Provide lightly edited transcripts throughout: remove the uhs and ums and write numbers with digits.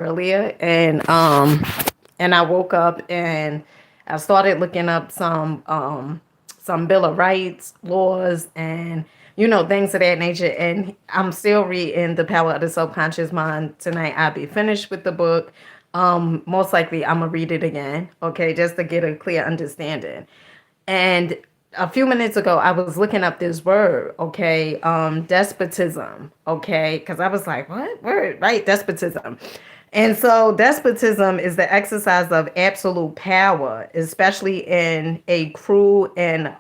earlier, and I woke up and I started looking up some Bill of Rights laws and things of that nature. And I'm still reading The Power of the Subconscious Mind tonight. I'll be finished with the book. Most likely I'm gonna read it again, okay, just to get a clear understanding. And a few minutes ago, I was looking up this word, okay, despotism, okay, because I was like, what word, right? Despotism. And so, despotism is the exercise of absolute power, especially in a cruel and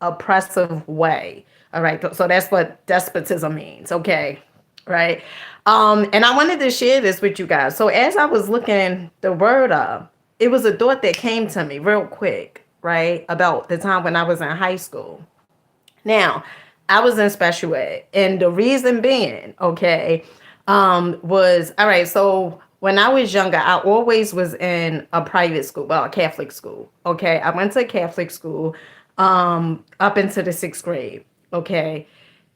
oppressive way. All right, so that's what despotism means, okay, right? And I wanted to share this with you guys. So, as I was looking the word up, it was a thought that came to me real quick, right, about the time when I was in high school. Now, I was in special ed, and the reason being, okay, was all right. So when I was younger, I always was in a private school, well, a Catholic school. Okay, I went to a Catholic school, up into the sixth grade. Okay,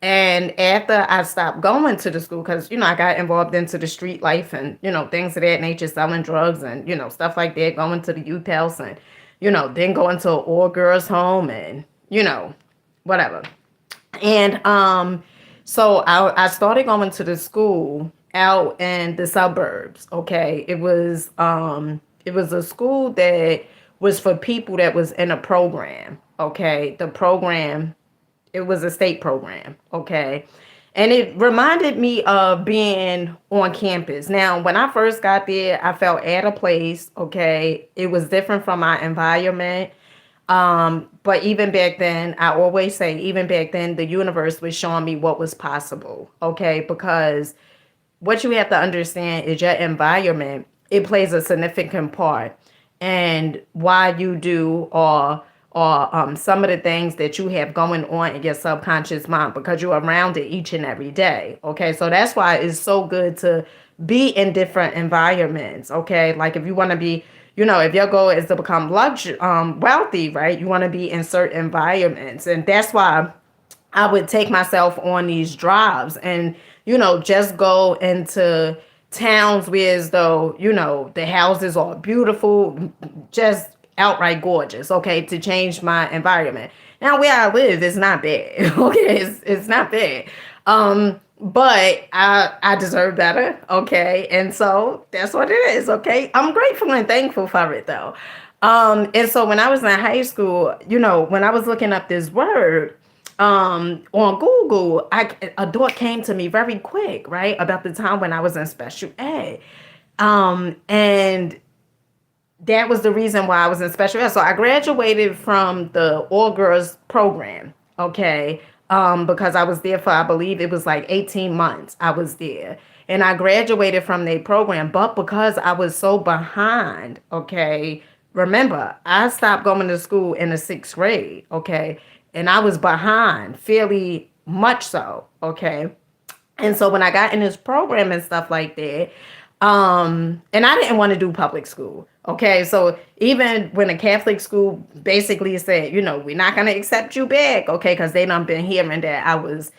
and after I stopped going to the school, because I got involved into the street life and things of that nature, selling drugs and stuff like that, going to the youth house and then going to an all girls home and whatever. And so I started going to the school out in the suburbs. Okay. It was a school that was for people that was in a program. Okay. The program, it was a state program. Okay. And it reminded me of being on campus. Now, when I first got there, I felt at a place. Okay. It was different from my environment. But even back then, I always say, even back then, the universe was showing me what was possible. Okay. Because what you have to understand is your environment, it plays a significant part and why you do or some of the things that you have going on in your subconscious mind because you're around it each and every day. Okay. So that's why it's so good to be in different environments. Okay. Like if you want to be, if your goal is to become wealthy, right? You want to be in certain environments. And that's why I would take myself on these drives and, just go into towns where as though, the houses are beautiful, just outright gorgeous, okay, to change my environment. Now where I live is not bad. Okay, it's not bad. But I deserve better, okay? And so that's what it is, okay? I'm grateful and thankful for it though. And so when I was in high school, when I was looking up this word, on Google, a thought came to me very quick, right? About the time when I was in special ed. And that was the reason why I was in special ed. So I graduated from the all girls program, okay? Because I was there for, I believe it was like 18 months I was there. And I graduated from the program, but because I was so behind, okay? Remember, I stopped going to school in the sixth grade, okay? And I was behind fairly much so, okay? And so when I got in this program and stuff like that, and I didn't want to do public school. Okay, so even when a Catholic school basically said, we're not gonna accept you back, okay, because they done been hearing that I was,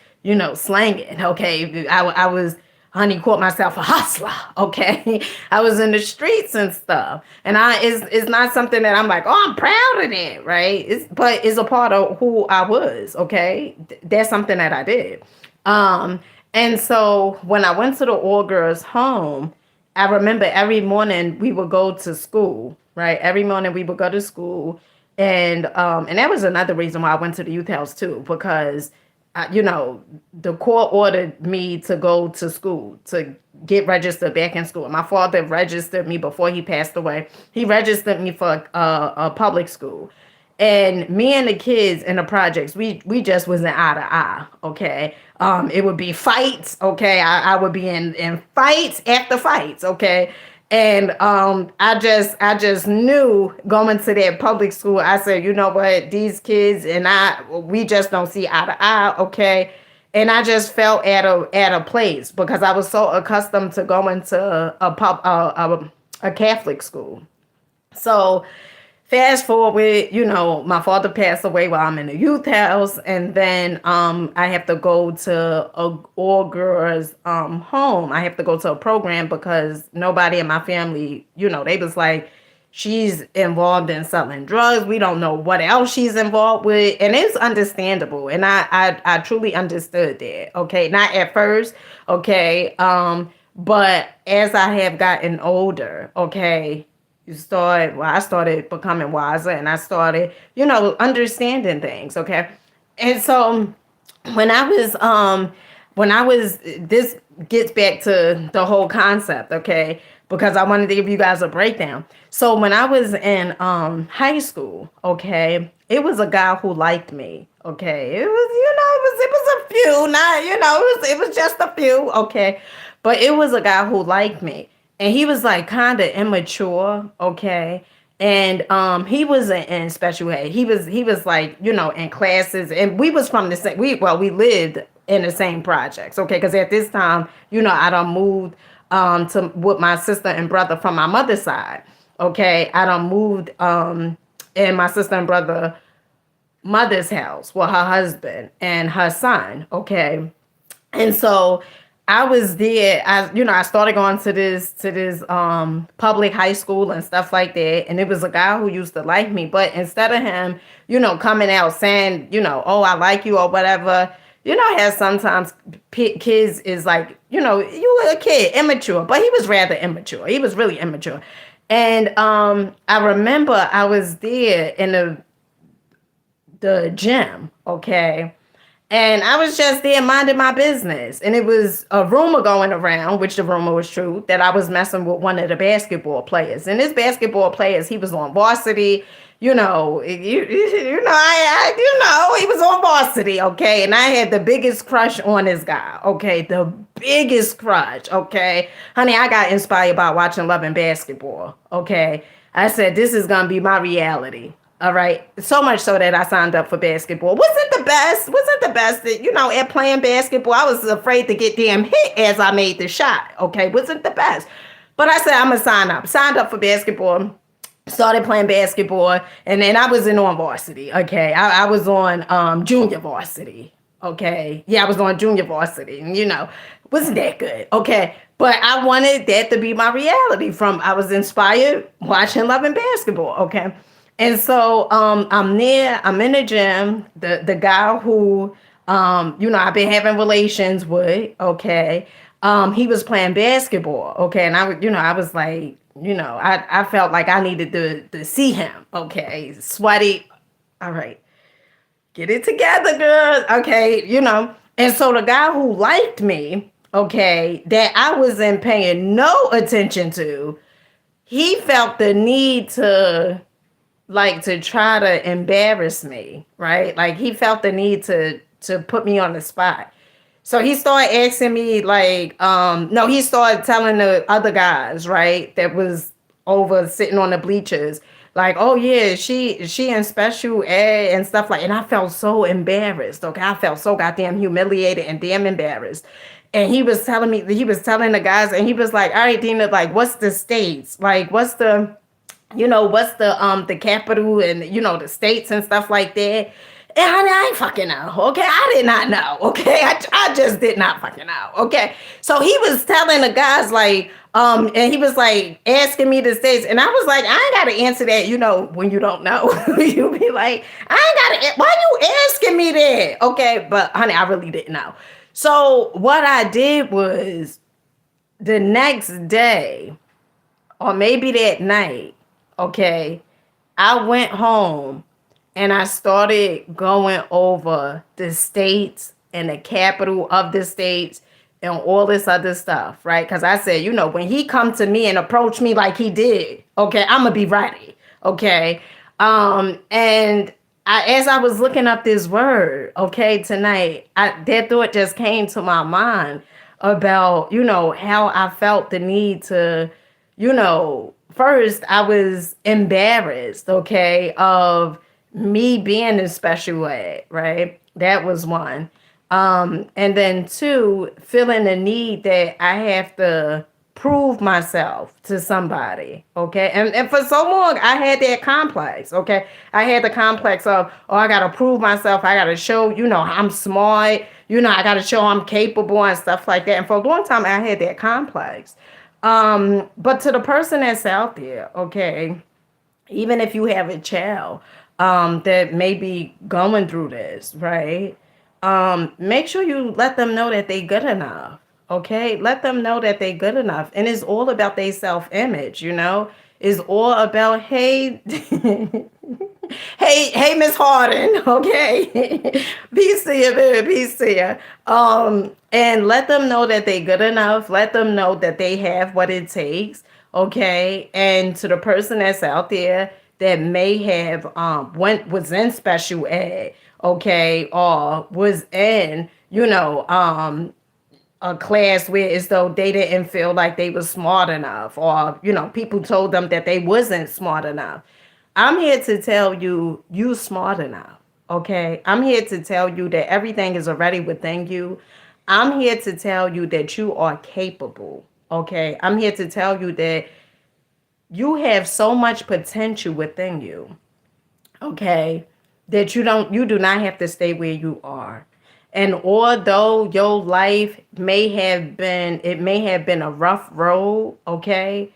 slanging. Okay, I was honey caught myself a hustler. Okay, I was in the streets and stuff, and it's not something that I'm like, oh, I'm proud of that, right? But it's a part of who I was. Okay, that's something that I did. And so when I went to the all girls home, I remember every morning we would go to school, right? Every morning we would go to school. And that was another reason why I went to the youth house too, because the court ordered me to go to school to get registered back in school. My father registered me before he passed away. He registered me for a public school. And me and the kids in the projects, we just wasn't eye to eye, okay? It would be fights, okay? I would be in fights after fights, okay? And I just knew going to that public school, I said, you know what, these kids and we just don't see eye to eye, okay? And I just felt at a place because I was so accustomed to going to a Catholic school. So fast forward, my father passed away while I'm in the youth house, and then I have to go to a all girls home. I have to go to a program because nobody in my family, they was like, she's involved in selling drugs. We don't know what else she's involved with, and it's understandable. And I truly understood that. Okay, not at first. Okay, but as I have gotten older, okay, I started becoming wiser, and I started, understanding things. Okay. And so when I was, this gets back to the whole concept. Okay. Because I wanted to give you guys a breakdown. So when I was in, high school, okay, it was a guy who liked me. Okay. It was a few, not, it was just a few. Okay. But it was a guy who liked me, and he was like kind of immature, okay. And he was in special ed. He was like, in classes, and we was from the same, we lived in the same projects, okay, because at this time, I done moved to with my sister and brother from my mother's side. Okay, I done moved in my sister and brother mother's house with her husband and her son, okay. And so I was there. I started going to this public high school and stuff like that. And it was a guy who used to like me. But instead of him, coming out saying, oh, I like you or whatever, how sometimes kids is like, you were a kid, immature. But he was rather immature. He was really immature. And I remember I was there in the gym, okay. And I was just there minding my business. And it was a rumor going around, which the rumor was true, that I was messing with one of the basketball players. And this basketball player, he was on varsity. He was on varsity, okay? And I had the biggest crush on this guy, okay? The biggest crush, okay? Honey, I got inspired by watching Love and Basketball, okay? I said, this is going to be my reality. All right. So much so that I signed up for basketball. Wasn't the best. Wasn't the best. At playing basketball, I was afraid to get damn hit as I made the shot. Okay. Wasn't the best. But I said, I'm going to sign up. Signed up for basketball. Started playing basketball. And then I wasn't on varsity. Okay. I was on junior varsity. Okay. Yeah, I was on junior varsity. And, wasn't that good. Okay. But I wanted that to be my reality I was inspired watching Love and Basketball. Okay. And so I'm there, I'm in the gym, the guy who I've been having relations with, okay. He was playing basketball, okay, and I was like, I felt like I needed to see him, okay. Sweaty, all right, get it together, girl, okay, And so the guy who liked me, okay, that I wasn't paying no attention to, he felt the need to try to embarrass me, right? Like he felt the need to put me on the spot. So he started asking me like, no, he started telling the other guys, right, that was over sitting on the bleachers, like, oh yeah, she in special ed and stuff like, and I felt so embarrassed. Okay, I felt so goddamn humiliated and damn embarrassed. And he was telling the guys, and he was like, all right, Dina, like, what's the states? Like, what's the capital and the states and stuff like that. And honey, I ain't fucking know. Okay, I did not know. Okay, I just did not fucking know. Okay, so he was telling the guys like, and he was like asking me the states, and I was like, I ain't gotta answer that. When you don't know, you be like, I ain't gotta. Why you asking me that? Okay, but honey, I really didn't know. So what I did was the next day, or maybe that night, okay, I went home and I started going over the states and the capital of the states and all this other stuff, right? Because I said, when he come to me and approach me like he did, okay, I'm gonna be ready, okay? And as I was looking up this word, okay, tonight, that thought just came to my mind about, how I felt the need to, first I was embarrassed, okay, of me being in special ed, right? That was one. And then two, feeling the need that I have to prove myself to somebody. Okay. And for so long, I had that complex. Okay. I had the complex of, oh, I got to prove myself. I got to show, I'm smart. I got to show I'm capable and stuff like that. And for a long time, I had that complex. But to the person that's out there, okay, even if you have a child that may be going through this, right? Make sure you let them know that they good enough. Okay, let them know that they good enough, and it's all about their self image. It's all about, hey, hey, Miss Harden. Okay, peace to you, baby, peace to you. And let them know that they good enough. Let them know that they have what it takes. Okay, and to the person that's out there that may have was in special ed, okay, or was in a class where as though they didn't feel like they was smart enough, or people told them that they wasn't smart enough. I'm here to tell you, you smart enough. Okay, I'm here to tell you that everything is already within you. I'm here to tell you that you are capable. Okay, I'm here to tell you that you have so much potential within you. Okay, that you do not have to stay where you are. And although your life may have been a rough road, okay,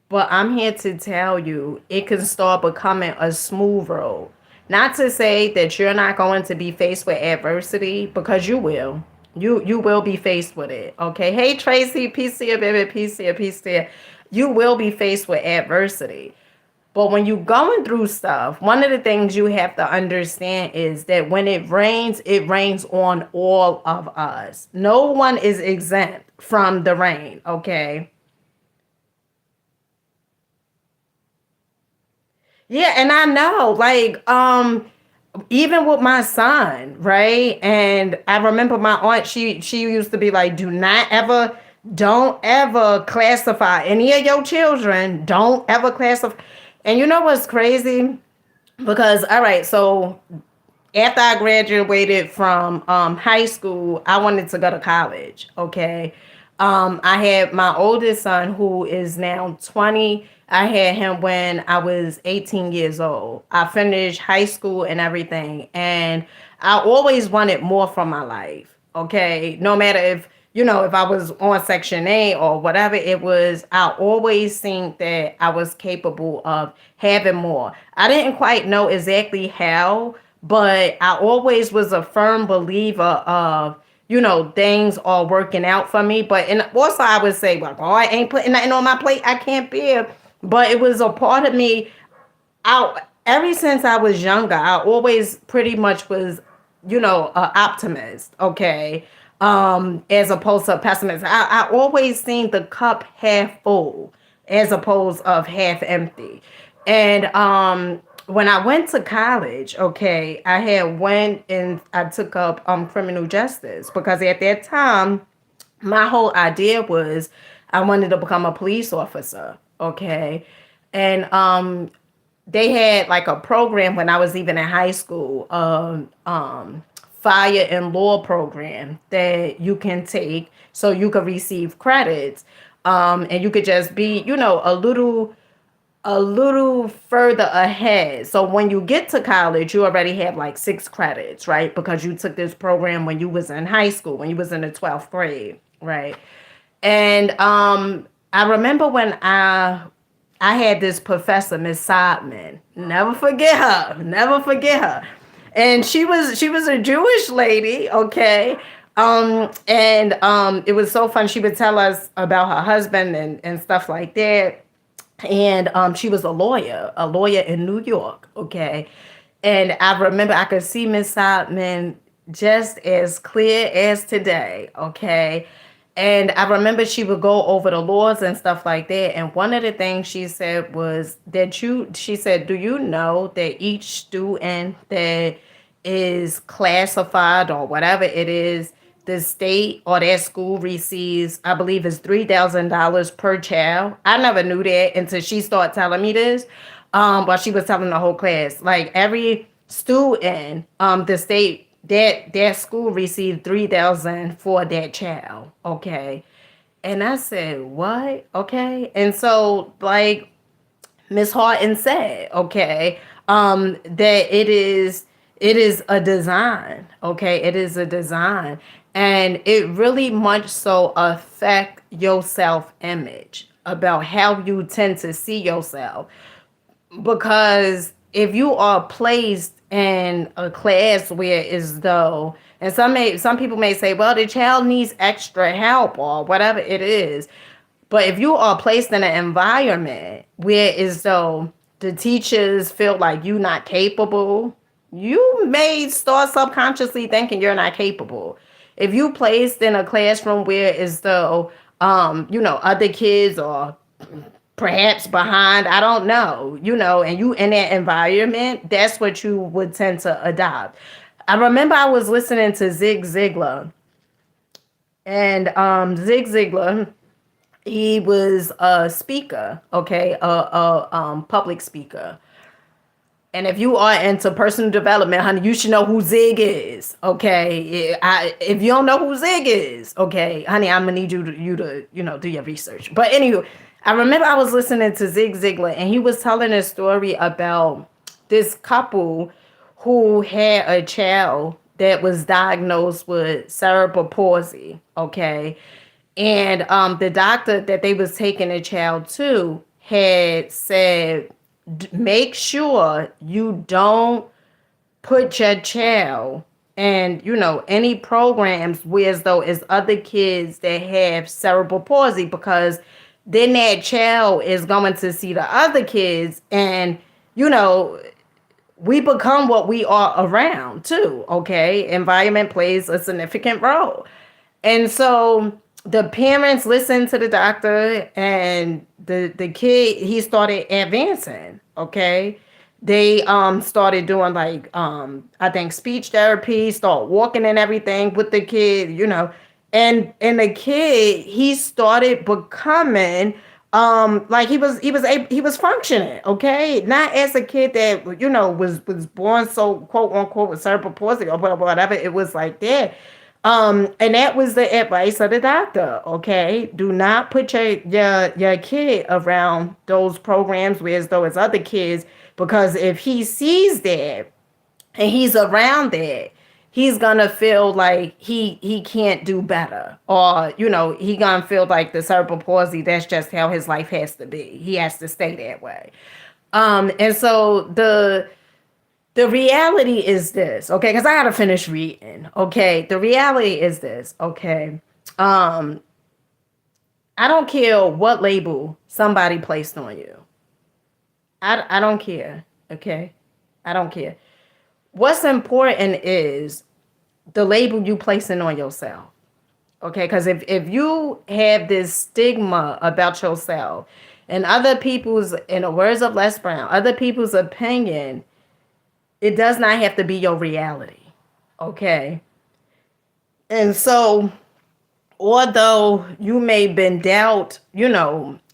but I'm here to tell you it can start becoming a smooth road. Not to say that you're not going to be faced with adversity, because you will. You will be faced with it. Okay. Hey Tracy, peace to you, baby, peace to you, peace to you. You will be faced with adversity. But when you're going through stuff, one of the things you have to understand is that when it rains on all of us. No one is exempt from the rain, okay? Yeah, and I know, like, even with my son, right? And I remember my aunt, she used to be like, don't ever classify any of your children. Don't ever classify. And you know what's crazy? Because all right, so after I graduated from high school, I wanted to go to college. Okay. I had my oldest son who is now 20. I had him when I was 18 years old. I finished high school and everything. And I always wanted more from my life. Okay. No matter if I was on Section 8 or whatever it was, I always think that I was capable of having more. I didn't quite know exactly how, but I always was a firm believer of, things are working out for me. But and also I would say, well, oh, I ain't putting nothing on my plate I can't bear. But it was a part of me out ever since I was younger. I always pretty much was, an optimist, okay, as opposed to a pessimist. I always seen the cup half full as opposed of half empty. And when I went to college, okay, I had went and I took up criminal justice, because at that time my whole idea was I wanted to become a police officer, okay? And they had like a program when I was even in high school, fire and law program that you can take so you could receive credits. And you could just be, a little further ahead. So when you get to college, you already have like 6 credits, right? Because you took this program when you was in high school, when you was in the 12th grade, right? And I remember when I had this professor, Miss Sodman. Never forget her. Never forget her. And she was a Jewish lady, okay? And it was so fun. She would tell us about her husband and stuff like that. And she was a lawyer in New York, okay? And I remember I could see Miss Sodman just as clear as today, okay? And I remember she would go over the laws and stuff like that. And one of the things she said was that she said, do you know that each student that is classified or whatever it is, the state or that school receives, I believe is $3,000 per child. I never knew that until she started telling me this. But she was telling the whole class, like every student, the state that school received 3,000 for that child. Okay. And I said, what? Okay. And so, like Miss Harton said, okay, that it is a design. Okay. It is a design. And it really much so affect your self-image about how you tend to see yourself. Because if you are placed in a class where as though, and some people may say, well, the child needs extra help or whatever it is, but if you are placed in an environment where as though the teachers feel like you're not capable, you may start subconsciously thinking you're not capable. If you placed in a classroom where as though other kids are perhaps behind, I don't know, and you in that environment, that's what you would tend to adopt. I remember I was listening to Zig Ziglar, and Zig Ziglar, he was a speaker, okay, a public speaker. And if you are into personal development, honey, you should know who Zig is, okay? If you don't know who Zig is, okay, honey, I'm gonna need you to do your research. But anyway, I remember I was listening to Zig Ziglar, and he was telling a story about this couple who had a child that was diagnosed with cerebral palsy, okay? And the doctor that they was taking the child to had said, make sure you don't put your child and any programs where as though it's other kids that have cerebral palsy, because then that child is going to see the other kids, and we become what we are around too. Okay, environment plays a significant role. And so the parents listened to the doctor, and the kid, he started advancing. Okay. They started doing like I think speech therapy, start walking and everything with the kid. And the kid, he started becoming like he was functioning, okay, not as a kid that was born so quote unquote with cerebral palsy or whatever it was like that. And that was the advice of the doctor. Okay, do not put your kid around those programs where as though it's other kids, because if he sees that and he's around that, he's gonna feel like he can't do better, or he gonna feel like the cerebral palsy, that's just how his life has to be. He has to stay that way. And so the reality is this, okay, because I gotta finish reading. Okay, the reality is this, okay. I don't care what label somebody placed on you. I don't care. Okay, I don't care. What's important is the label you placing on yourself. Okay, because if you have this stigma about yourself and other people's, in the words of Les Brown, other people's opinion, it does not have to be your reality. Okay. And so, although you may been dealt,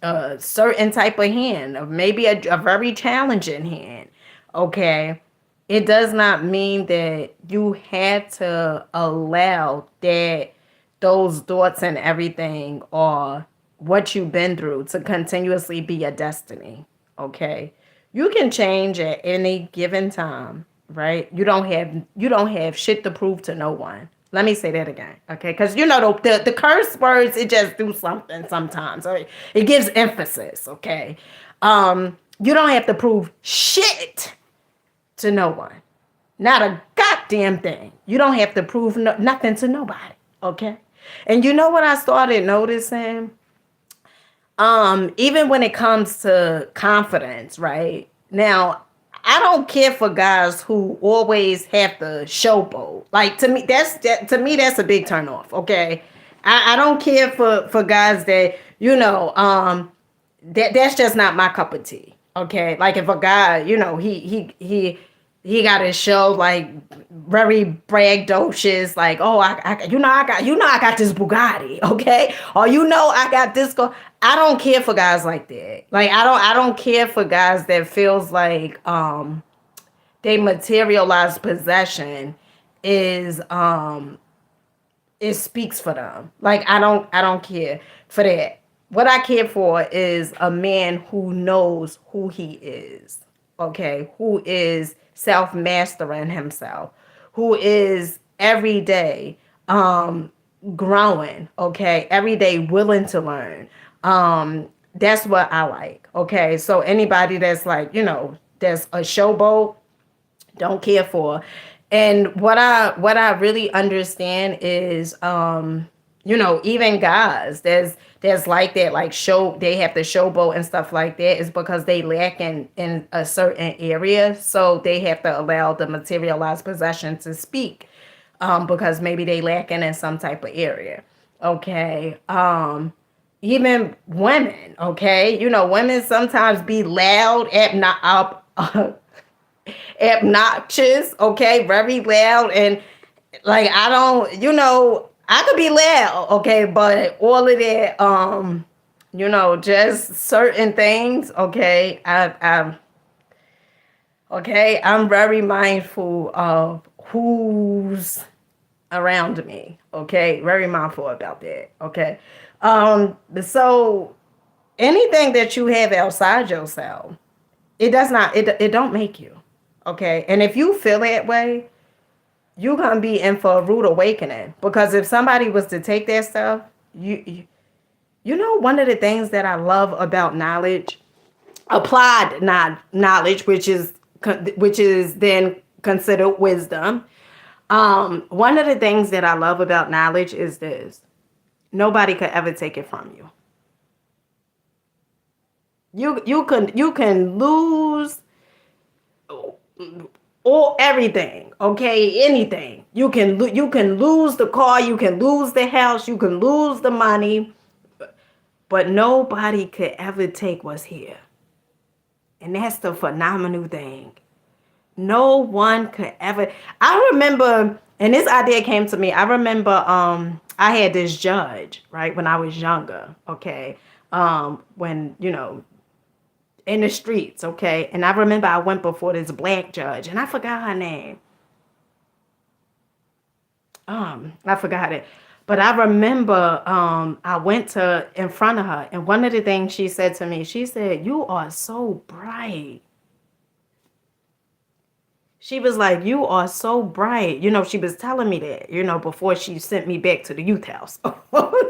a certain type of hand, or maybe a very challenging hand, okay, it does not mean that you had to allow that those thoughts and everything, or what you've been through, to continuously be your destiny. Okay. You can change at any given time, right? You don't have shit to prove to no one. Let me say that again, okay? Because the curse words, it just do something sometimes. Right? It gives emphasis, okay? You don't have to prove shit to no one. Not a goddamn thing. You don't have to prove nothing to nobody, okay? And you know what I started noticing? Even when it comes to confidence, right? Now, I don't care for guys who always have to showboat. Like, to me that's a big turn off. Okay, I don't care for guys that that's just not my cup of tea. Okay, like if a guy, he got to show like very braggadocious, like, oh, I got this Bugatti, okay, or I got this go. I don't care for guys like that. Like I don't care for guys that feels like they materialize possession is it speaks for them. Like I don't care. for that. What I care for is a man who knows who he is, okay, who is self mastering himself, who is every day growing, okay, every day willing to learn. That's what I like, okay. So anybody that's like, that's a showboat, don't care for. And what I really understand is even guys there's like that, like show they have to showboat and stuff like that, is because they lack in a certain area, so they have to allow the materialized possession to speak, because maybe they lacking in some type of area, okay. Even women, okay, women sometimes be loud at not up obnoxious, okay, very loud, and like I don't, I could be loud, okay, but all of that, just certain things, okay. I'm very mindful of who's around me, okay, very mindful about that, okay. So anything that you have outside yourself, it does not, it don't make you, okay. And if you feel that way, you're gonna be in for a rude awakening, because if somebody was to take that stuff, one of the things that I love about knowledge, applied knowledge, which is then considered wisdom. One of the things that I love about knowledge is this: nobody could ever take it from you. You can lose or everything, okay, anything. You can lose the car, you can lose the house, you can lose the money, but nobody could ever take what's here. And that's the phenomenal thing. No one could ever. I remember, and this idea came to me, I remember I had this judge, right, when I was younger, okay. When in the streets, okay. And I remember I went before this black judge, and I forgot her name. I forgot it. But I remember I went to in front of her, and one of the things she said to me, she said, "You are so bright." She was like, "You are so bright." She was telling me that, before she sent me back to the youth house. Before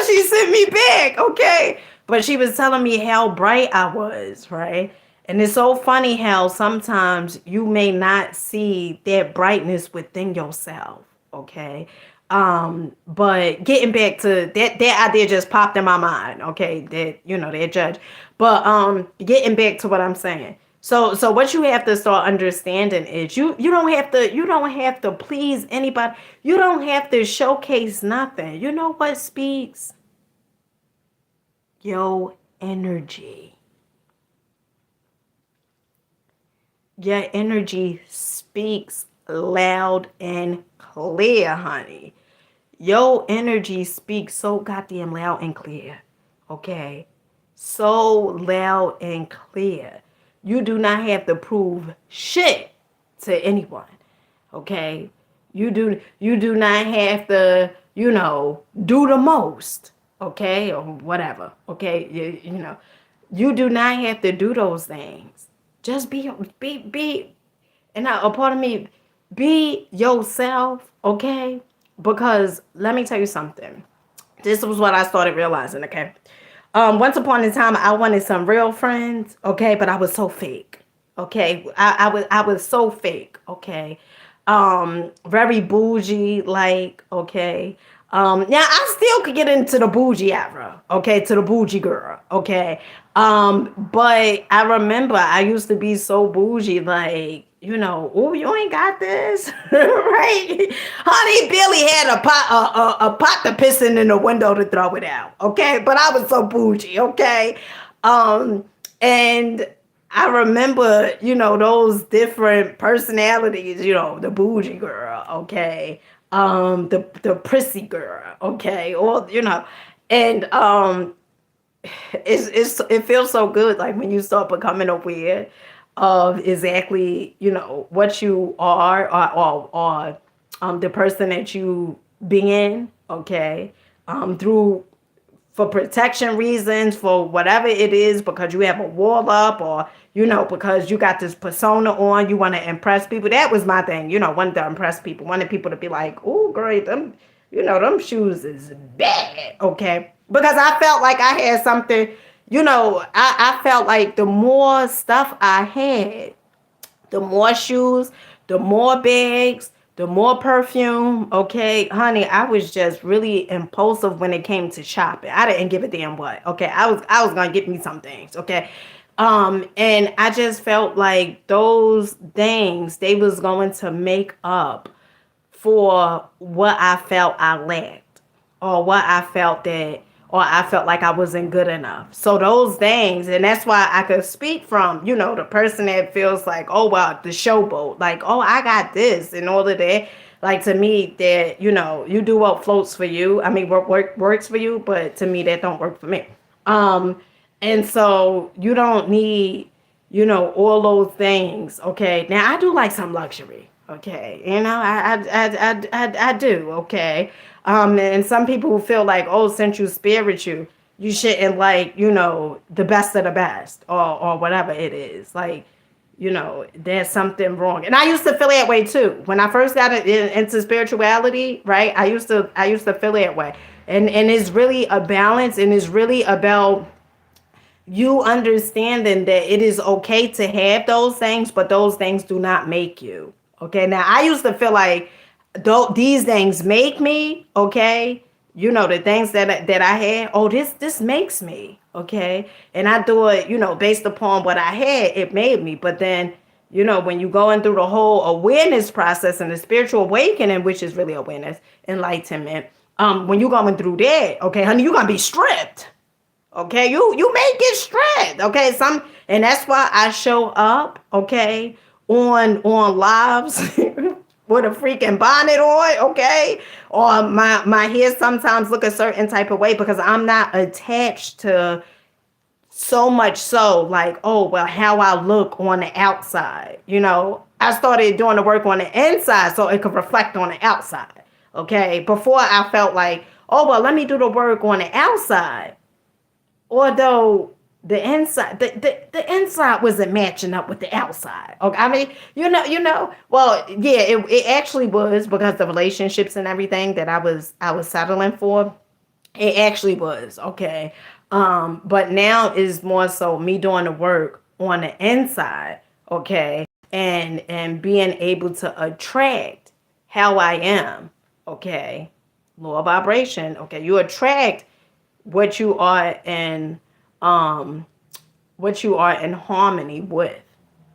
she sent me back, okay? But she was telling me how bright I was, right? And it's so funny how sometimes you may not see that brightness within yourself, okay? But getting back to that idea just popped in my mind, okay? That judge. But getting back to what I'm saying. So what you have to start understanding is you don't have to please anybody. You don't have to showcase nothing. You know what speaks? Your energy. Your energy speaks loud and clear, honey. Your energy speaks so goddamn loud and clear. Okay? So loud and clear. You do not have to prove shit to anyone. Okay? You do not have to, do the most. Okay? Or whatever. Okay? You do not have to do those things. Just be, and now a part of me, be yourself, okay? Because let me tell you something. This was what I started realizing, okay? Once upon a time, I wanted some real friends, okay, but I was so fake, okay. I was so fake, okay. Very bougie, like, okay. Yeah, I still could get into the bougie era, okay, to the bougie girl, okay. But I remember I used to be so bougie, like, oh, you ain't got this, right? Honey, Billy had a pot to piss in the window to throw it out, okay? But I was so bougie, okay? And I remember, those different personalities, the bougie girl, okay? The prissy girl, okay? Or, and it feels so good, like when you start becoming aware of exactly what you are, or the person that you being, okay. through for protection reasons, for whatever it is, because you have a wall up, or because you got this persona on, you want to impress people. That was my thing, wanted to impress people, wanted people to be like, oh, great, them, them shoes is bad, okay? Because I felt like I had something, I felt like the more stuff I had, the more shoes, the more bags, the more perfume. Okay, honey, I was just really impulsive when it came to shopping. I didn't give a damn what. Okay, I was gonna get me some things. Okay, and I just felt like those things, they was going to make up for what I felt I lacked, or what I felt that, or I felt like I wasn't good enough. So those things, and that's why I could speak from, the person that feels like, oh, well, the showboat, like, oh, I got this, and all of that. Like, to me, that, you do what floats for you. I mean, what works for you, but to me, that don't work for me. And so you don't need, all those things. Okay. Now I do like some luxury. Okay. I do. Okay. And some people who feel like, oh, since you spiritual, you shouldn't like, the best of the best, or whatever it is. Like, there's something wrong. And I used to feel that way too. When I first got into spirituality, right? I used to feel that way. And it's really a balance, and it's really about you understanding that it is okay to have those things, but those things do not make you. Okay. Now I used to feel like these things make me. Okay. The things that I had. Oh, this makes me. Okay. And I do it, based upon what I had, it made me. But then, when you going through the whole awareness process and the spiritual awakening, which is really awareness, enlightenment, when you're going through that, okay, honey, you're gonna be stripped. Okay, you may get stressed. Okay, and that's why I show up. Okay, on lives with a freaking bonnet on. Okay, or my hair sometimes look a certain type of way, because I'm not attached to so much so like, oh, well, how I look on the outside. I started doing the work on the inside so it could reflect on the outside. Okay, before I felt like, oh, well, let me do the work on the outside. Although the inside, the inside wasn't matching up with the outside. Okay, I mean, well, yeah, it actually was, because the relationships and everything that I was settling for, it actually was. Okay. But now is more so me doing the work on the inside. Okay. And being able to attract how I am. Okay. Law of vibration. Okay. You attract what you are in harmony with.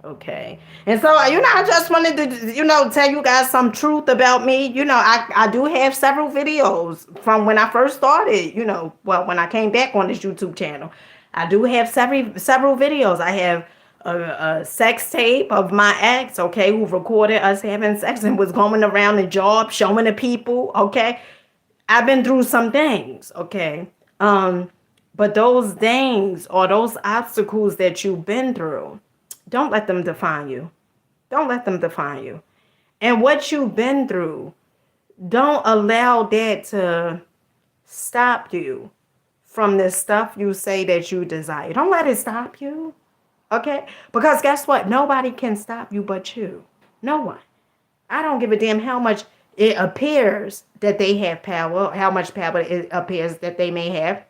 Okay. And so, I just wanted to, tell you guys some truth about me. I do have several videos from when I first started, when I came back on this YouTube channel. I do have several videos. I have a sex tape of my ex, okay, who recorded us having sex and was going around the job showing the people. Okay. I've been through some things. Okay. But those things, or those obstacles that you've been through, don't let them define you. Don't let them define you. And what you've been through, don't allow that to stop you from the stuff you say that you desire. Don't let it stop you. Okay? Because guess what? Nobody can stop you but you. No one. I don't give a damn how much it appears that they have power, how much power it appears that they may have.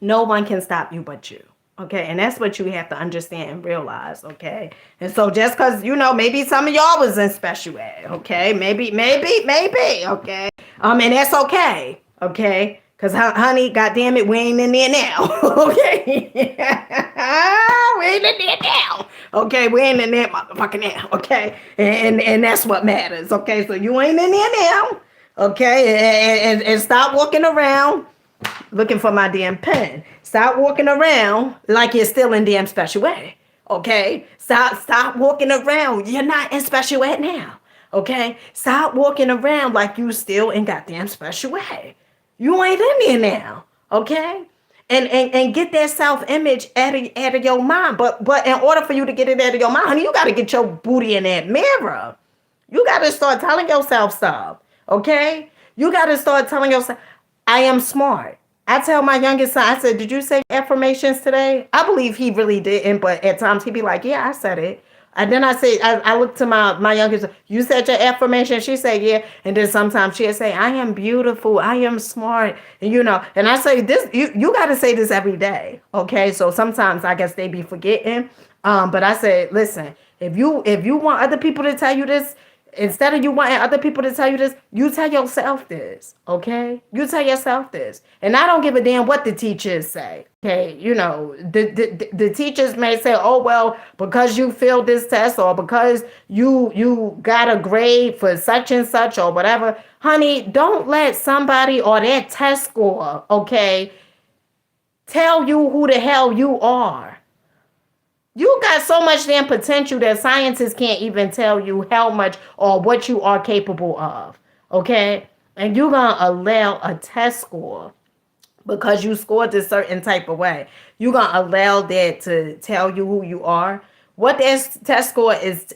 No one can stop you but you. Okay. And that's what you have to understand and realize. Okay. And so just because, maybe some of y'all was in special ed. Okay. Maybe. Okay. And that's okay. Okay. Because, honey, goddamn it, we ain't in there now. Okay. We ain't in there now. Okay. We ain't in there motherfucking now. Okay. And that's what matters. Okay. So you ain't in there now. Okay. And stop walking around looking for my damn pen. Stop walking around like you're still in damn special ed. Okay? Stop walking around. You're not in special ed now. Okay? Stop walking around like you still in goddamn special ed. You ain't in there now. Okay? And get that self-image out of your mind. But in order for you to get it out of your mind, honey, you got to get your booty in that mirror. You got to start telling yourself stuff. Okay? You got to start telling yourself, I am smart. I tell my youngest son, I said, did you say affirmations today? I believe he really didn't, but at times he'd be like, yeah, I said it. And then I say, I look to my youngest, you said your affirmation? She said, yeah. And then sometimes she'll say, I am beautiful. I am smart. And and I say this, you got to say this every day. Okay. So sometimes I guess they be forgetting. But I say, listen, if you want other people to tell you this, instead of you wanting other people to tell you this, you tell yourself this, okay? You tell yourself this. And I don't give a damn what the teachers say, okay? The teachers may say, oh, well, because you failed this test or because you got a grade for such and such or whatever. Honey, don't let somebody or that test score, okay, tell you who the hell you are. You got so much damn potential that scientists can't even tell you how much or what you are capable of. Okay? And you're going to allow a test score because you scored a certain type of way. You're going to allow that to tell you who you are. What that test score is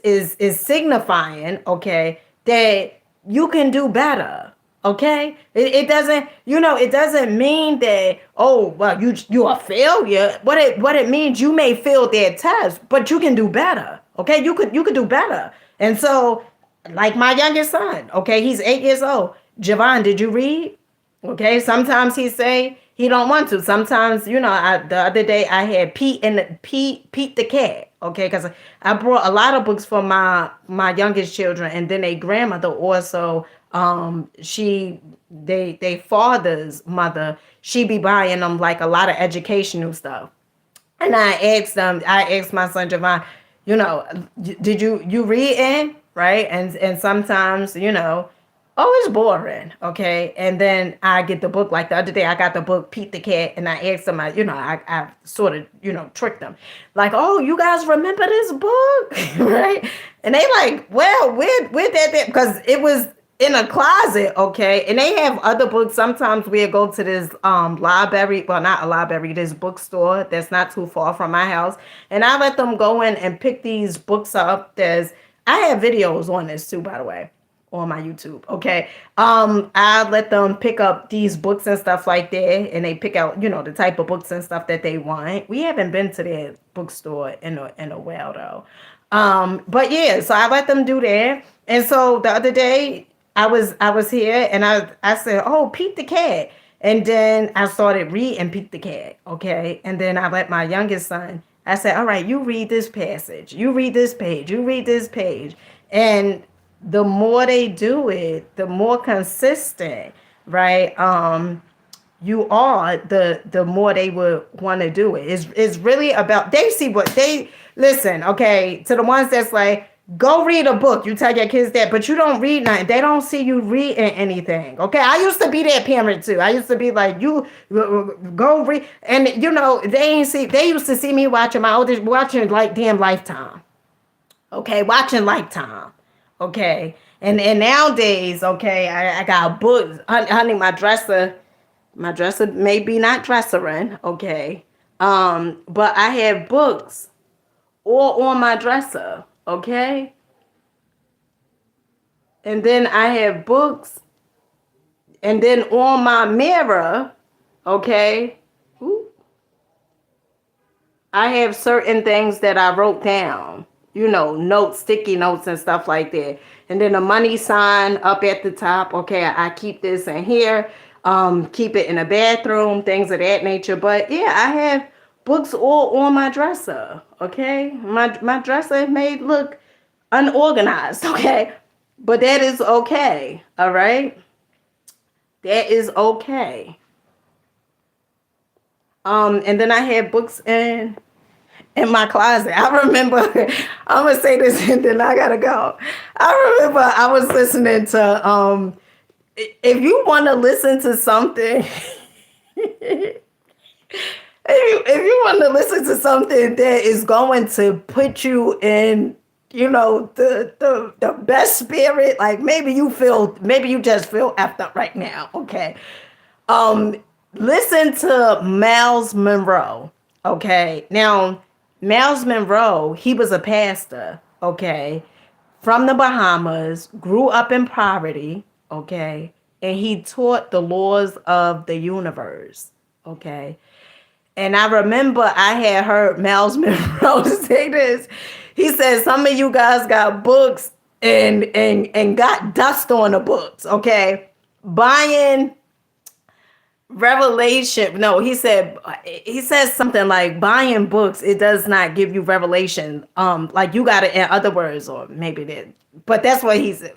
signifying, okay, that you can do better. Okay, it doesn't, it doesn't mean that, oh, well, you a failure. What it means, you may fail that test, but you can do better. Okay, you could do better. And so, like my youngest son, okay, he's 8 years old. Javon, did you read? Okay, sometimes he say he don't want to. Sometimes, the other day I had Pete the cat. Okay, because I brought a lot of books for my youngest children, and then a grandmother also. They father's mother. She be buying them like a lot of educational stuff. And I asked my son Javon, did you read in? Right? And sometimes, oh, it's boring. Okay. And then I get the book, like the other day I got the book Pete the Cat, and I asked them, I sort of, tricked them. Like, oh, you guys remember this book? Right? And they like, well, where'd that because it was in a closet, okay, and they have other books. Sometimes we'll go to this library, well, not a library, this bookstore that's not too far from my house, and I let them go in and pick these books up. I have videos on this too, by the way, on my YouTube. Okay, I let them pick up these books and stuff like that, and they pick out, the type of books and stuff that they want. We haven't been to that bookstore in a while though. But yeah, so I let them do that, and so the other day I was here and I said, oh, Pete the cat. And then I started reading Pete the cat. Okay. And then I let my youngest son, I said, all right, you read this passage. You read this page. You read this page. And the more they do it, the more consistent, right? You are, the more they would want to do it. It's really about, they see what they listen, okay, to the ones that's like, go read a book. You tell your kids that, but you don't read nothing. They don't see you reading anything. Okay. I used to be that parent too. I used to be like, you go read. And they used to see me watching watching like damn Lifetime. Okay. Watching Lifetime. Okay. And nowadays, okay, I got books. Honey, my dresser may be not dressering. Okay. But I have books all on my dresser. Okay. And then I have books. And then on my mirror, okay, I have certain things that I wrote down, notes, sticky notes and stuff like that. And then a money sign up at the top. Okay, I keep this in here, keep it in the bathroom, things of that nature. But yeah, I have books all on my dresser. Okay, my dresser may look unorganized. Okay, but that is okay. All right, that is okay. And then I had books in my closet. I remember, I'm gonna say this and then I gotta go. I remember I was listening to if you want to listen to something if you want to listen to something that is going to put you in, the best spirit, like maybe you just feel effed up right now. Okay. Listen to Myles Munroe. Okay. Now, Myles Munroe, he was a pastor. Okay. From the Bahamas, grew up in poverty. Okay. and he taught the laws of the universe. Okay. And I remember I had heard Miles Monroe say this. He said some of you guys got books and got dust on the books, okay? Buying revelation. No, he says something like buying books, it does not give you revelation. Like you gotta, in other words, or maybe that, but that's what he said.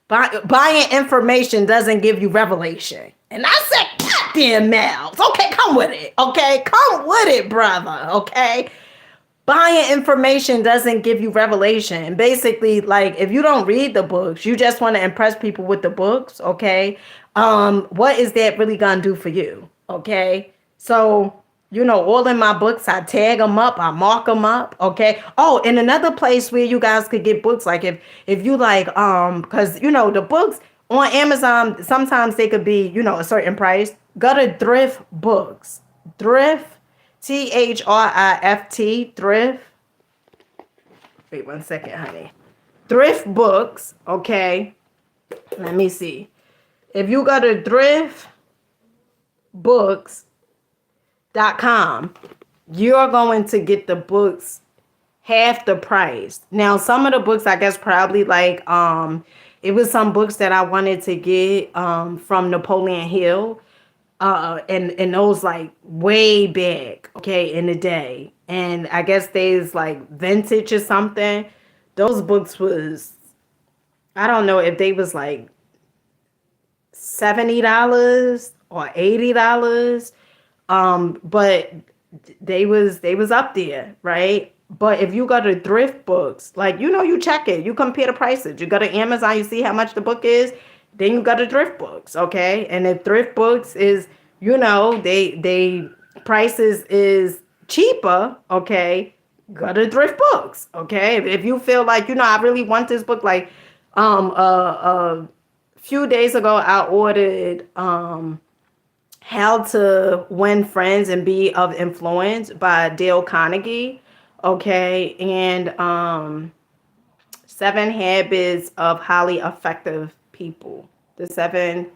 Buying information doesn't give you revelation. And I said, goddamn Miles. Okay, come with it. Okay, come with it, brother. Okay. Buying information doesn't give you revelation. And basically, like, if you don't read the books, you just want to impress people with the books, okay? What is that really gonna do for you? Okay. So, all in my books, I tag them up, I mark them up, okay? Oh, and another place where you guys could get books, like if you like, because the books on Amazon, sometimes they could be, a certain price. Go to Thrift Books. Thrift, THRIFT, Thrift. Wait 1 second, honey. Thrift Books, okay? Let me see. If you go to thriftbooks.com, you're going to get the books half the price. Now, some of the books, I guess, probably like, it was some books that I wanted to get from Napoleon Hill. And those like way back, okay, in the day. And I guess they's like vintage or something. Those books was, I don't know if they was like $70 or $80. But they was up there, right? But if you go to Thrift Books, like you check it, you compare the prices. You go to Amazon, you see how much the book is, then you go to Thrift Books, okay? And if Thrift Books is, they prices is cheaper, okay? Go to Thrift Books, okay? If you feel like, I really want this book, like a few days ago I ordered How to Win Friends and Be of Influence by Dale Carnegie. Okay. And 7 Effective People. The 7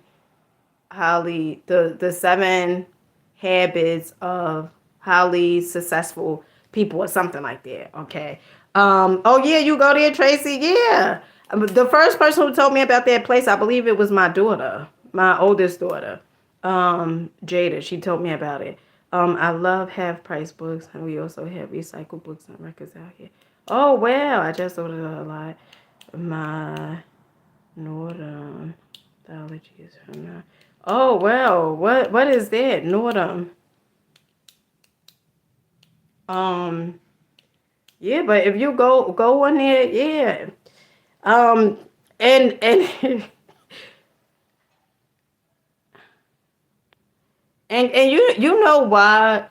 habits of highly successful people or something like that. Okay. Oh yeah, you go there, Tracy. Yeah. The first person who told me about that place, I believe it was my daughter, my oldest daughter. Jada, she told me about it. I love half price books, and we also have recycled books and records out here. Oh wow, I just ordered a lot. My Nordum allergies from now. Oh wow, what is that? Nordum. Yeah, but if you go on there, yeah. Um and and you know why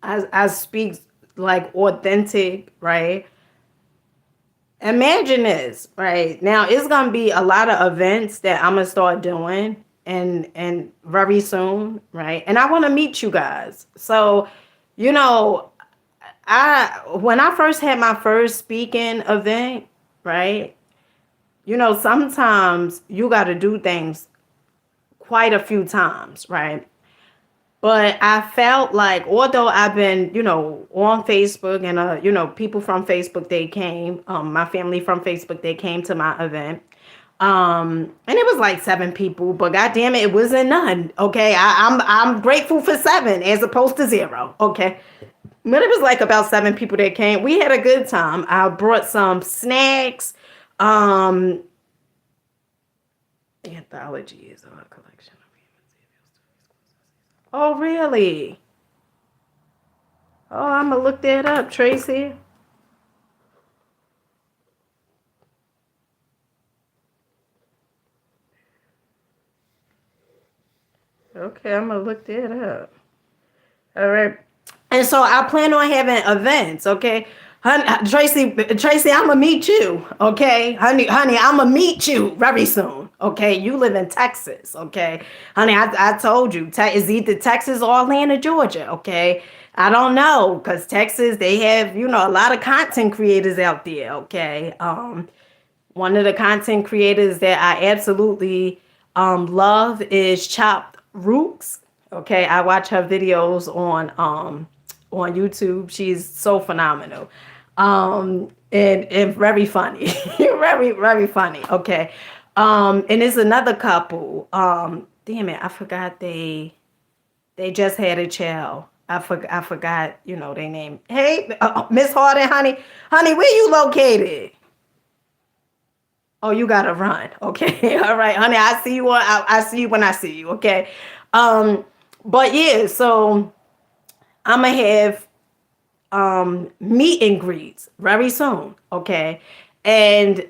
I speak like authentic, right? Imagine this, right? Now it's gonna be a lot of events that I'm gonna start doing and very soon, right? And I want to meet you guys. So, you know, when I first had my first speaking event, right? Sometimes you got to do things quite a few times, right? But I felt like, although I've been, on Facebook and, people from Facebook, they came, my family from Facebook, they came to my event. And it was like 7 people, but goddamn it, it wasn't none. Okay. I'm grateful for 7 as opposed to 0. Okay. But it was like about 7 people that came. We had a good time. I brought some snacks. Anthology is a collection of. Oh, really? Oh, I'm gonna look that up, Tracy. Okay, I'm gonna look that up. All right. And so I plan on having events, okay? Honey, Tracy, I'm gonna meet you, okay? Honey, I'm gonna meet you very soon, okay? You live in Texas, okay? Honey, I told you, it's either Texas or Atlanta, Georgia, okay? I don't know, because Texas, they have, a lot of content creators out there, okay? One of the content creators that I absolutely love is Chopped Rooks. Okay, I watch her videos on YouTube. She's so phenomenal. And very funny. Very funny. Okay. And it's another couple. Damn it, I forgot they just had a child. I forgot, their name. Hey, Miss Harden, honey. Honey, where you located? Oh, you gotta run. Okay. All right, honey. I see you I see you when I see you. Okay. Um, but yeah, so I'ma have meet and greets very soon. Okay. And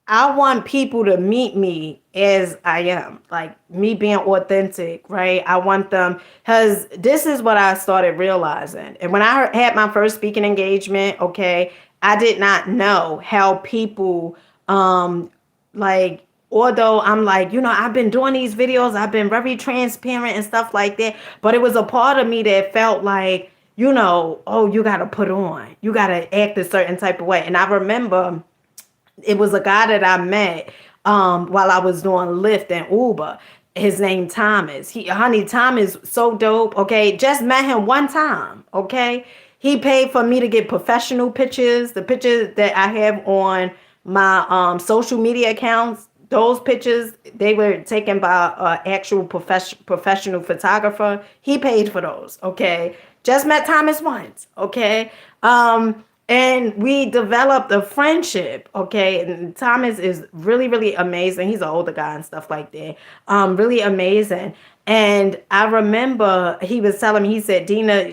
I want people to meet me as I am, like me being authentic, right? I want them, because this is what I started realizing. And when I had my first speaking engagement, okay, I did not know how people, like, although I'm like, I've been doing these videos, I've been very transparent and stuff like that, but it was a part of me that felt like, oh, you got to put on, you got to act a certain type of way. And I remember it was a guy that I met while I was doing Lyft and Uber. His name Thomas. Tom is so dope. Okay, just met him one time. Okay, he paid for me to get professional pictures. The pictures that I have on my social media accounts, those pictures they were taken by an actual professional photographer. He paid for those. Okay, just met Thomas once. Okay. And we developed a friendship, okay? And Thomas is really, really amazing. He's an older guy and stuff like that. Really amazing. And I remember he was telling me, he said, Dina,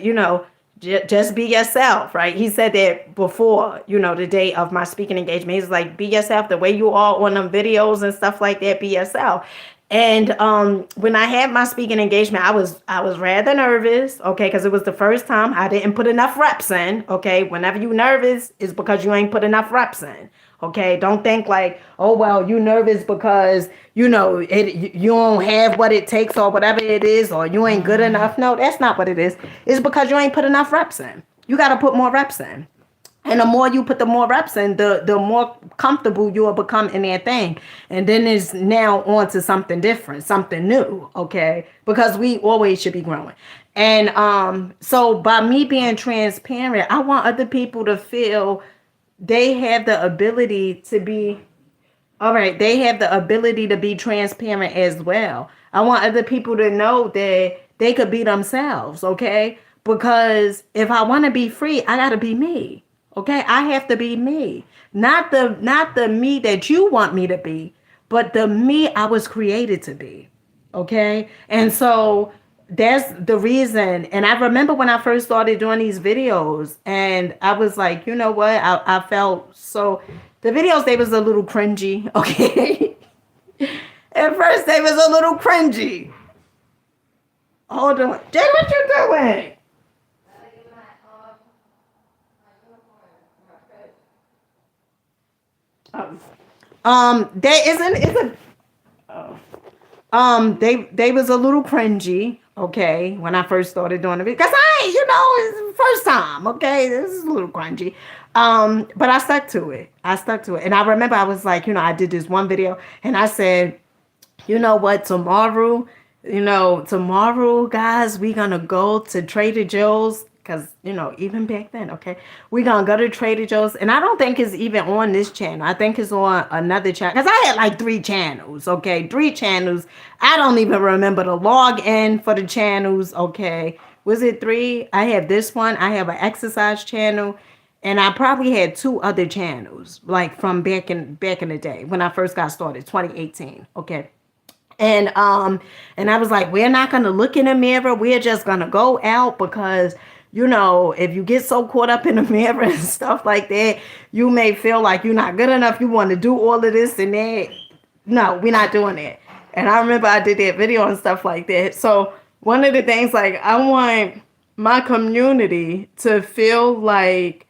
just be yourself, right? He said that before, the day of my speaking engagement. He's like, be yourself the way you are on them videos and stuff like that. Be yourself. And when I had my speaking engagement, I was rather nervous, okay, because it was the first time I didn't put enough reps in, okay. Whenever you nervous, it's because you ain't put enough reps in, okay. Don't think like, oh well, you nervous because you don't have what it takes or whatever it is, or you ain't good enough. No, that's not what it is. It's because you ain't put enough reps in. You got to put more reps in. And the more you put the more reps in, the more comfortable you will become in that thing. And then it's now on to something different, something new, okay? Because we always should be growing. And so by me being transparent, I want other people to feel they have the ability to be, all right, they have the ability to be transparent as well. I want other people to know that they could be themselves, okay? Because if I want to be free, I got to be me. Okay, I have to be me. Not the me that you want me to be, but the me I was created to be. Okay? And so that's the reason. And I remember when I first started doing these videos, and I was like, you know what? I felt so, the videos, they was a little cringy. Okay. At first they was a little cringy. Hold on. Jay, what you doing? There isn't. They was a little cringy, okay, when I first started doing it, because it's the first time, okay, this is a little cringy. But I stuck to it. And I remember I was like, I did this one video, and I said, you know what, tomorrow, guys, we gonna go to Trader Joe's. Because, even back then, okay, we gonna go to Trader Joe's. And I don't think it's even on this channel. I think it's on another channel. Because I had like 3 channels, okay? 3 channels. I don't even remember the login for the channels, okay? Was it 3? I have this one. I have an exercise channel. And I probably had 2 other channels, like from back in the day when I first got started, 2018, okay? And I was like, we're not gonna look in the mirror. We're just gonna go out because if you get so caught up in the mirror and stuff like that, you may feel like you're not good enough. You want to do all of this and that. No, we're not doing that. And I remember I did that video and stuff like that. So one of the things, like, I want my community to feel like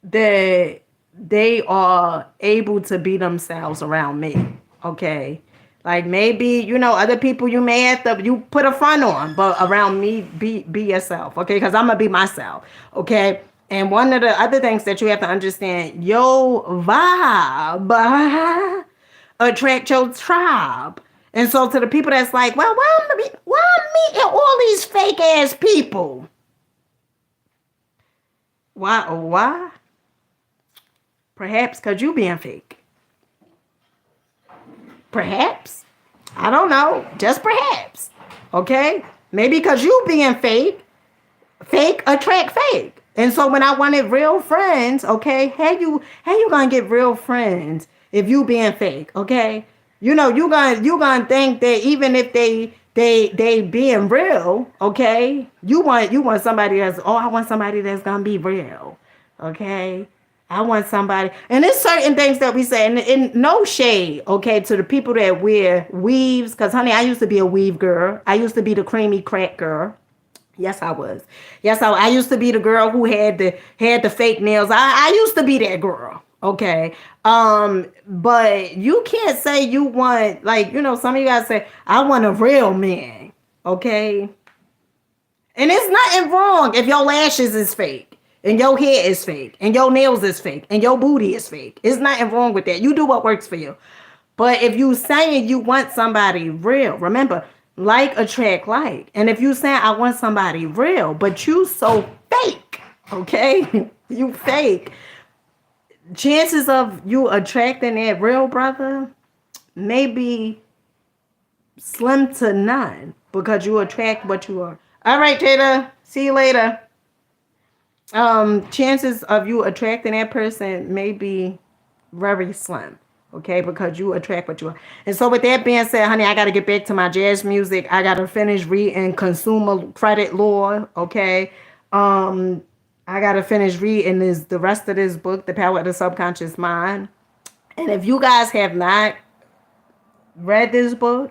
that they are able to be themselves around me. Okay. Like maybe, other people you may have to, you put a front on, but around me, be yourself, okay? Because I'm going to be myself, okay? And one of the other things that you have to understand, your vibe attract your tribe. And so to the people that's like, well, why I'm meeting all these fake ass people? Why? Perhaps because you being fake. Perhaps. I don't know. Just perhaps. Okay? Maybe because you being fake, fake attract fake. And so when I wanted real friends, okay, how you gonna get real friends if you being fake, okay? You know, you gonna think that even if they being real, okay, you want somebody that's, oh, I want somebody that's gonna be real, okay? I want somebody, and there's certain things that we say, and no shade, okay, to the people that wear weaves, because honey, I used to be a weave girl. I used to be the creamy crack girl. Yes, I was. Yes, I used to be the girl who had the fake nails. I used to be that girl. Okay. But you can't say you want, like, you know, some of you guys say, I want a real man. Okay. And it's nothing wrong if your lashes is fake and your hair is fake and your nails is fake and your booty is fake. It's nothing wrong with that. You do what works for you. But if you saying you want somebody real, remember, like attract like. And if you saying I want somebody real, but you so fake, okay? You fake. Chances of you attracting that real brother may be slim to none because you attract what you are. All right, Jada. See you later. Chances of you attracting that person may be very slim. Okay, because you attract what you are. And so with that being said, honey, I got to get back to my jazz music. I got to finish reading Consumer Credit Law. Okay. I got to finish reading the rest of this book, The Power of the Subconscious Mind. And if you guys have not read this book,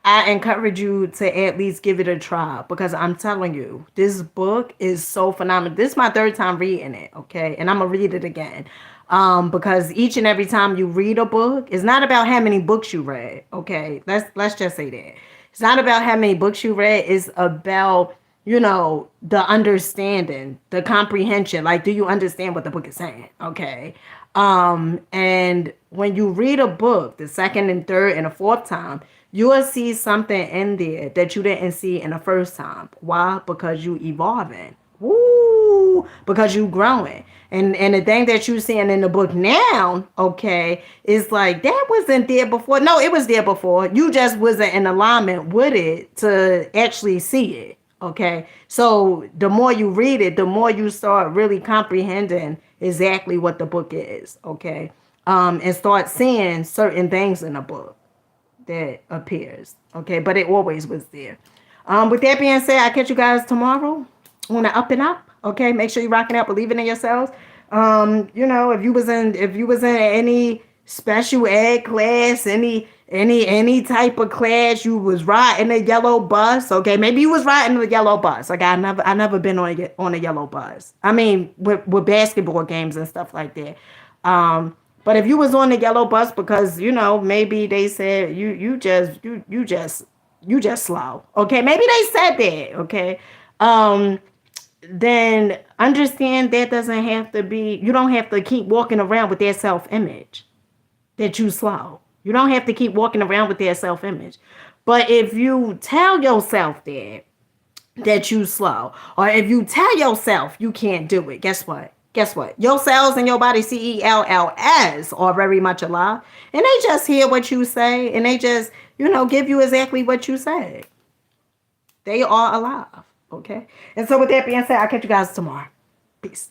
I encourage you to at least give it a try, because I'm telling you, this book is so phenomenal. This is my third time reading it, okay? And I'm going to read it again. Because each and every time you read a book, it's not about how many books you read, okay? Let's just say that. It's not about how many books you read. It's about, you know, the understanding, the comprehension. Like, do you understand what the book is saying? Okay. And when you read a book the second and third and the fourth time, you will see something in there that you didn't see in the first time. Why? Because you evolving. Woo! Because you growing. And the thing that you seeing in the book now, okay, is like, that wasn't there before. No, it was there before. You just wasn't in alignment with it to actually see it. Okay. So the more you read it, the more you start really comprehending exactly what the book is. Okay. And start seeing certain things in the book that appears. Okay. But it always was there. With that being said, I'll catch you guys tomorrow on the up and up. Okay. Make sure you're rocking out, believing in yourselves. You know, if you was in any special ed class, any type of class, you was riding a yellow bus. Okay, maybe you was riding a yellow bus. Like I never been on a yellow bus. I mean, with basketball games and stuff like that. But if you was on the yellow bus because, you know, maybe they said you just slow. Okay, maybe they said that. Okay, then understand that doesn't have to be. You don't have to keep walking around with that self-image that you slow. You don't have to keep walking around with that self-image. But if you tell yourself that you slow, or if you tell yourself you can't do it, guess what? Guess what? Your cells in your body, cells, are very much alive. And they just hear what you say, and they just, you know, give you exactly what you said. They are alive. Okay? And so with that being said, I'll catch you guys tomorrow. Peace.